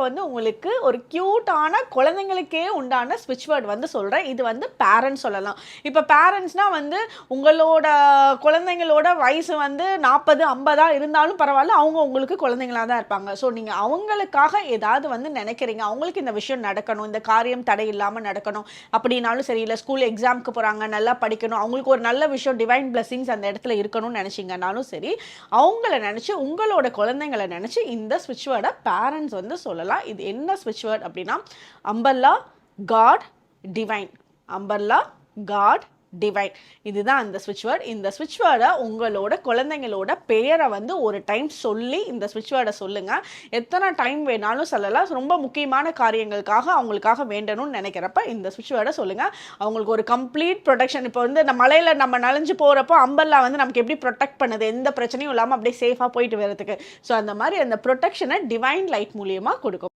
வந்து உங்களுக்கு ஒரு க்யூட்டான குழந்தைங்களுக்கே உண்டான ஸ்விட்ச் வேர்ட் வந்து சொல்கிறேன். இது வந்து பேரண்ட்ஸ் சொல்லலாம். இப்போ பேரண்ட்ஸ்னால் வந்து உங்களோட குழந்தைங்களோட வயசு வந்து 40, 50 இருந்தாலும் பரவாயில்ல, அவங்க உங்களுக்கு குழந்தைங்களாக தான் இருப்பாங்க. ஸோ நீங்கள் அவங்களுக்காக ஏதாவது வந்து நினைக்கிறீங்க, அவங்களுக்கு இந்த விஷயம் நடக்கணும், இந்த காரியம் தடை இல்லாமல் நடக்கணும் அப்படின்னாலும் சரி, இல்லை ஸ்கூல் எக்ஸாமுக்கு போகிறாங்க, நல்லா படிக்கணும், அவங்களுக்கு ஒரு நல்ல விஷயம் டிவைன் பிளெஸிங்ஸ் அந்த இடத்துல இருக்கணும்னு நினச்சிங்கனாலும் சரி, அவங்கள நினச்சி உங்களோட குழந்தைங்களை நினச்சி இந்த ஸ்விட்ச் வேர்டை பேரண்ட்ஸ் வந்து சொல்லலாம். இது என்ன ஸ்விட்ச் வேர்ட் அப்படின்னா umbrella, god, divine. Umbrella, god, divine. இதுதான் அந்த ஸ்விட்ச் வேர்ட். இந்த ஸ்விட்ச் வேர்டை உங்களோட குழந்தைங்களோட பெயரை வந்து ஒரு டைம் சொல்லி இந்த ஸ்விட்ச் வேர்டை சொல்லுங்கள். எத்தனை டைம் வேணாலும் சொல்லலாம். ரொம்ப முக்கியமான காரியங்களுக்காக அவங்களுக்காக வேண்டணும்னு நினைக்கிறப்ப இந்த ஸ்விட்ச் வேர்டை சொல்லுங்கள். அவங்களுக்கு ஒரு கம்ப்ளீட் ப்ரொடெக்ஷன். இப்போ வந்து இந்த மலையில் நம்ம நனைஞ்சு போகிறப்போ அம்பர்லா வந்து நமக்கு எப்படி ப்ரொடெக்ட் பண்ணுது, எந்த பிரச்சனையும் இல்லாமல் அப்படியே சேஃபாக போயிட்டு வரதுக்கு. ஸோ அந்த மாதிரி அந்த ப்ரொடெக்ஷனை டிவைன் லைட் மூலியமாக கொடுக்கும்.